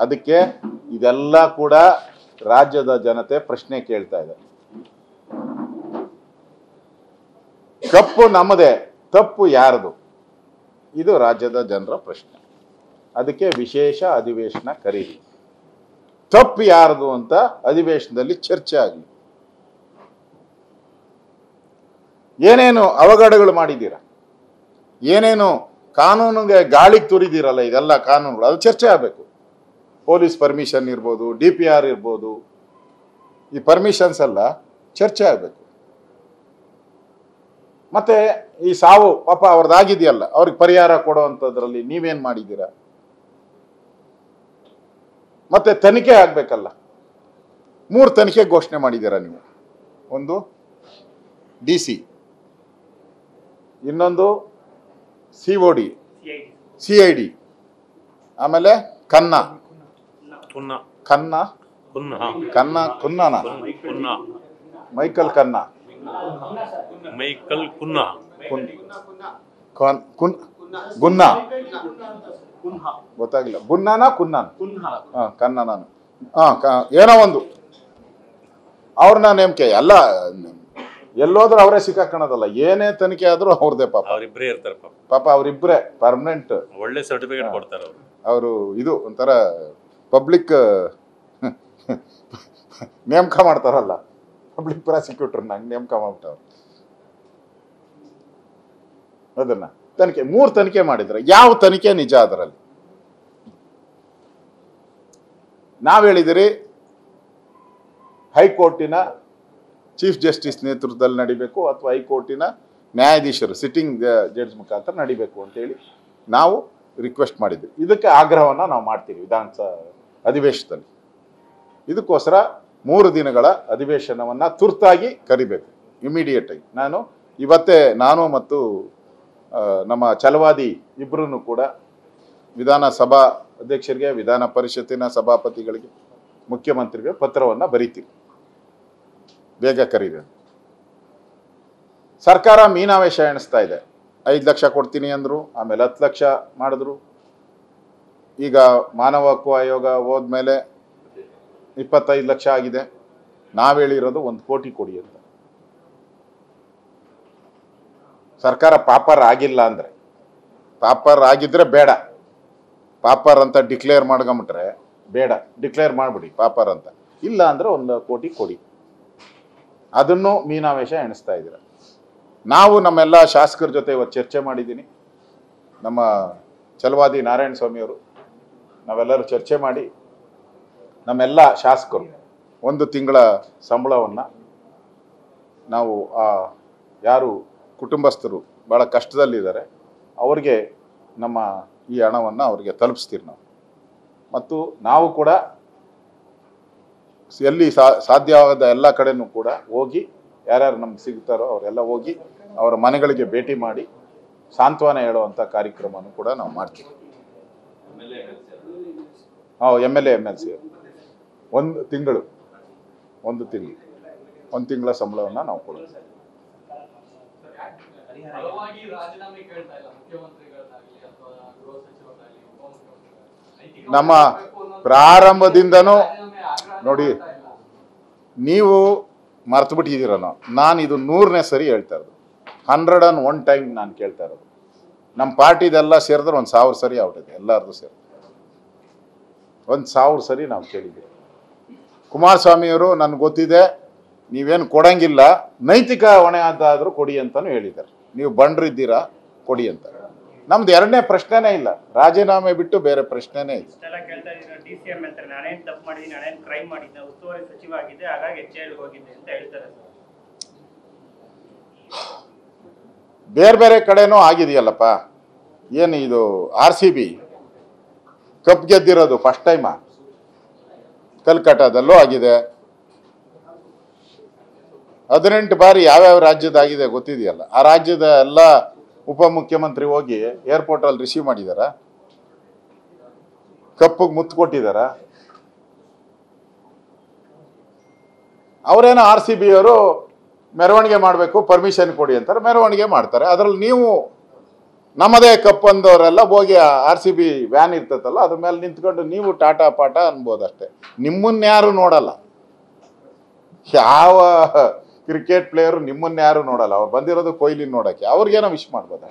ಅದಕ್ಕೆ ಇದೆಲ್ಲ ಕೂಡ ರಾಜ್ಯದ ಜನತೆ ಪ್ರಶ್ನೆ ಕೇಳ್ತಾ ಇದೆ. ಕಪ್ಪು ನಮ್ಮದೇ, ತಪ್ಪು ಯಾರದು? ಇದು ರಾಜ್ಯದ ಜನರ ಪ್ರಶ್ನೆ. ಅದಕ್ಕೆ ವಿಶೇಷ ಅಧಿವೇಶನ ಕರೀರಿ, ತಪ್ಪು ಯಾರದು ಅಂತ ಅಧಿವೇಶನದಲ್ಲಿ ಚರ್ಚೆ ಆಗಲಿ. ಏನೇನು ಅವಘಡಗಳು ಮಾಡಿದ್ದೀರಾ, ಏನೇನು ಕಾನೂನಿಗೆ ಗಾಳಿಗೆ ತುರಿದಿರಲ್ಲ, ಇದೆಲ್ಲ ಕಾನೂನುಗಳು, ಅದು ಚರ್ಚೆ ಆಗಬೇಕು. ಪೊಲೀಸ್ ಪರ್ಮಿಷನ್ ಇರ್ಬೋದು, DPR ಇರ್ಬೋದು, ಈ ಪರ್ಮಿಷನ್ಸ್ ಎಲ್ಲ ಚರ್ಚೆ ಆಗಬೇಕು. ಮತ್ತೆ ಈ ಸಾವು ಪಾಪ ಅವ್ರದ್ದಾಗಿದೆಯಲ್ಲ, ಅವ್ರಿಗೆ ಪರಿಹಾರ ಕೊಡುವಂಥದ್ರಲ್ಲಿ ನೀವೇನು ಮಾಡಿದ್ದೀರಾ? ಮತ್ತೆ ತನಿಖೆ ಆಗಬೇಕಲ್ಲ. 3 ತನಿಖೆ ಘೋಷಣೆ ಮಾಡಿದ್ದೀರಾ ನೀವು. ಒಂದು DC, ಇನ್ನೊಂದು COD, CID, ಆಮೇಲೆ ಕನ್ನಾ ಮೈಕಲ್ ಕನ್ನಾ ಗುನ್ನಾ ಗೊತ್ತಾಗಿಲ್ಲ, ಗುನ್ನಾನ ಕುನ್ನಾನ ಕನ್ನ ನಾನು ಏನೋ ಒಂದು ಅವ್ರನ್ನ ನೇಮಕೆ ಎಲ್ಲ ಎಲ್ಲೋದ್ರೂ ಅವರೇ ಸಿಕ್ಕಾಕೋಣದಲ್ಲ. ಏನೇ ತನಿಖೆ ಆದ್ರೂ ಅವ್ರದೇ ಪಾಪ, ಅವರಿಬ್ಬರೇ ಇರ್ತಾರೆ ಪಾಪ ಅವರಿಬ್ಬರೇ ಪರ್ಮನೆಂಟ್ ಒಳ್ಳೆ ಸರ್ಟಿಫಿಕೇಟ್ ಕೊಡ್ತಾರೆ ಅವರು. ಇದು ಒಂಥರ ಪಬ್ಲಿಕ್ ನೇಮಕ ಮಾಡ್ತಾರಲ್ಲ, ಪಬ್ಲಿಕ್ ಪ್ರಾಸಿಕ್ಯೂಟರ್ ನಂಗೆ ನೇಮಕ ಮಾಡ್ಬಿಟ್ಟವ್ರು. ಅದನ್ನ ತನಿಖೆ 3 ತನಿಖೆ ಮಾಡಿದ್ರೆ ಯಾವ ತನಿಖೆ ನಿಜ? ಅದರಲ್ಲಿ ನಾವ್ ಹೇಳಿದಿರಿ ಹೈಕೋರ್ಟಿನ ಚೀಫ್ ಜಸ್ಟಿಸ್ ನೇತೃತ್ವದಲ್ಲಿ ನಡಿಬೇಕು ಅಥವಾ ಹೈಕೋರ್ಟಿನ ನ್ಯಾಯಾಧೀಶರು ಸಿಟ್ಟಿಂಗ್ ಜಡ್ಜ್ ಮುಖಾಂತರ ನಡಿಬೇಕು ಅಂತೇಳಿ ನಾವು ರಿಕ್ವೆಸ್ಟ್ ಮಾಡಿದ್ವಿ. ಇದಕ್ಕೆ ಆಗ್ರಹವನ್ನು ನಾವು ಮಾಡ್ತೀವಿ ವಿಧಾನಸಭಾ ಅಧಿವೇಶನದಲ್ಲಿ. ಇದಕ್ಕೋಸ್ಕರ 3 ದಿನಗಳ ಅಧಿವೇಶನವನ್ನು ತುರ್ತಾಗಿ ಕರಿಬೇಕು, ಇಮಿಡಿಯೇಟ್ ಆಗಿ. ನಾನು ಮತ್ತು ನಮ್ಮ ಛಲವಾದಿ ಇಬ್ಬರೂ ಕೂಡ ವಿಧಾನಸಭಾ ಅಧ್ಯಕ್ಷರಿಗೆ, ವಿಧಾನ ಪರಿಷತ್ತಿನ ಸಭಾಪತಿಗಳಿಗೆ, ಮುಖ್ಯಮಂತ್ರಿಗೆ ಪತ್ರವನ್ನು ಬರೀತೀವಿ, ಬೇಗ ಕರೀರಿ. ಸರ್ಕಾರ ಮೀನಾವೇಶ ಎಣಿಸ್ತಾ ಇದೆ. 5 ಲಕ್ಷ ಕೊಡ್ತೀನಿ ಅಂದರು, ಆಮೇಲೆ 10 ಲಕ್ಷ ಮಾಡಿದ್ರು. ಈಗ ಮಾನವ ಹಕ್ಕು ಆಯೋಗ ಹೋದ್ಮೇಲೆ 25 ಲಕ್ಷ ಆಗಿದೆ. ನಾವು ಹೇಳಿರೋದು 1 ಕೋಟಿ ಕೊಡಿ ಅಂತ. ಸರ್ಕಾರ ಪಾಪರ್ ಆಗಿಲ್ಲ ಅಂದರೆ, ಪಾಪರ್ ಆಗಿದ್ರೆ ಬೇಡ, ಪಾಪರ್ ಅಂತ ಡಿಕ್ಲೇರ್ ಮಾಡ್ಕೊಂಬಿಟ್ರೆ ಬೇಡ, ಡಿಕ್ಲೇರ್ ಮಾಡಿಬಿಡಿ ಪಾಪರ್ ಅಂತ. ಇಲ್ಲ ಅಂದರೆ 1 ಕೋಟಿ ಕೊಡಿ. ಅದನ್ನು ಮೀನಾವೇಶ ಎಣಿಸ್ತಾ ಇದ್ದೀರ. ನಾವು ನಮ್ಮೆಲ್ಲ ಶಾಸಕರ ಜೊತೆ ಇವತ್ತು ಚರ್ಚೆ ಮಾಡಿದ್ದೀನಿ. ನಮ್ಮ ಛಲವಾದಿ ನಾರಾಯಣ ಸ್ವಾಮಿಯವರು ನಾವೆಲ್ಲರೂ ಚರ್ಚೆ ಮಾಡಿ ನಮ್ಮೆಲ್ಲ ಶಾಸಕರು 1 ತಿಂಗಳ ಸಂಬಳವನ್ನು ನಾವು ಯಾರು ಕುಟುಂಬಸ್ಥರು ಭಾಳ ಕಷ್ಟದಲ್ಲಿದ್ದಾರೆ ಅವ್ರಿಗೆ ನಮ್ಮ ಈ ಹಣವನ್ನು ಅವ್ರಿಗೆ ತಲುಪಿಸ್ತೀವಿ ನಾವು. ಮತ್ತು ನಾವು ಕೂಡ ಎಲ್ಲಿ ಸಾಧ್ಯವಾದ ಎಲ್ಲ ಕಡೆನೂ ಕೂಡ ಹೋಗಿ ಯಾರ್ಯಾರು ನಮ್ಗೆ ಸಿಗ್ತಾರೋ ಅವರೆಲ್ಲ ಹೋಗಿ ಅವರ ಮನೆಗಳಿಗೆ ಭೇಟಿ ಮಾಡಿ ಸಾಂತ್ವನ ಹೇಳುವಂಥ ಕಾರ್ಯಕ್ರಮವನ್ನು ಕೂಡ ನಾವು ಮಾಡ್ತೀವಿ. MLA MLC 1 ತಿಂಗಳು 1 ತಿಂಗಳ ಸಂಬಳವನ್ನು ನಾವು ಕೊಡೋದು. ನಮ್ಮ ಪ್ರಾರಂಭದಿಂದನೂ ನೋಡಿ, ನೀವು ಮರ್ತು ಬಿಟ್ಟಿದ್ದೀರನೋ, ನಾನು ಇದು 100ನೇ ಸರಿ ಹೇಳ್ತಾ ಇರೋದು, 101 ಟೈಮ್ ನಾನು ಕೇಳ್ತಾ ಇರೋದು. ನಮ್ಮ ಪಾರ್ಟಿದೆಲ್ಲ ಸೇರಿದ್ರೆ 1000 ಸರಿ ಆಗ್ಬಿಟ್ಟಿದೆ, ಎಲ್ಲರದು ಸೇರಿ 1000 ಸರಿ ನಾವು ಕೇಳಿದ್ದೀವಿ. ಕುಮಾರಸ್ವಾಮಿಯವರು ನನಗೆ ಗೊತ್ತಿದೆ, ನೀವೇನು ಕೊಡಂಗಿಲ್ಲ, ನೈತಿಕ ಹೊಣೆ ಆದರೂ ಕೊಡಿ ಅಂತಲೂ ಹೇಳಿದ್ದಾರೆ. ನೀವು ಬಂಡ್ರಿದ್ದೀರಾ, ಕೊಡಿ ಅಂತ. ನಮ್ದು 2ನೇ ಪ್ರಶ್ನೆನೇ ಇಲ್ಲ, ರಾಜೀನಾಮೆ ಬಿಟ್ಟು ಬೇರೆ ಪ್ರಶ್ನೆನೇ ಇಲ್ಲ. ಬೇರೆ ಬೇರೆ ಕಡೆನೂ ಆಗಿದೆಯಲ್ಲಪ್ಪ. ಏನು ಇದು RCB ಕಪ್ ಗೆದ್ದಿರೋದು ಫಸ್ಟ್ ಟೈಮ, ಕಲ್ಕಟ್ಟಾದಲ್ಲೂ ಆಗಿದೆ. 18 ಬಾರಿ ಯಾವ್ಯಾವ ರಾಜ್ಯದಾಗಿದೆ ಗೊತ್ತಿದೆಯಲ್ಲ. ಆ ರಾಜ್ಯದ ಎಲ್ಲ ಉಪಮುಖ್ಯಮಂತ್ರಿ ಹೋಗಿ ಏರ್ಪೋರ್ಟಲ್ಲಿ ರಿಸೀವ್ ಮಾಡಿದಾರ, ಕಪ್ಪಿಗೆ ಮುತ್ತು ಕೊಟ್ಟಿದಾರ. ಅವರೇನೋ RCB ಅವರು ಮೆರವಣಿಗೆ ಮಾಡಬೇಕು, ಪರ್ಮಿಷನ್ ಕೊಡಿ ಅಂತಾರೆ, ಮೆರವಣಿಗೆ ಮಾಡ್ತಾರೆ. ಅದರಲ್ಲಿ ನೀವು ನಮ್ಮದೇ ಕಪ್ ಅಂದವರೆಲ್ಲ ಹೋಗಿ RCB ವ್ಯಾನ್ ಇರ್ತೈತಲ್ಲ ಅದ್ರ ಮೇಲೆ ನಿಂತ್ಕೊಂಡು ನೀವು ಟಾಟಾ ಪಾಠ ಅನ್ಬೋದು ಅಷ್ಟೇ. ನಿಮ್ಮನ್ನ ಯಾರು ನೋಡಲ್ಲ, ಯಾವ ಕ್ರಿಕೆಟ್ ಪ್ಲೇಯರು ನಿಮ್ಮನ್ನ ಯಾರು ನೋಡಲ್ಲ. ಅವ್ರು ಬಂದಿರೋದು ಕೊಹ್ಲಿ ನೋಡಕ್ಕೆ, ಅವ್ರಿಗೇನೋ ವಿಶ್ ಮಾಡ್ಬೋದು.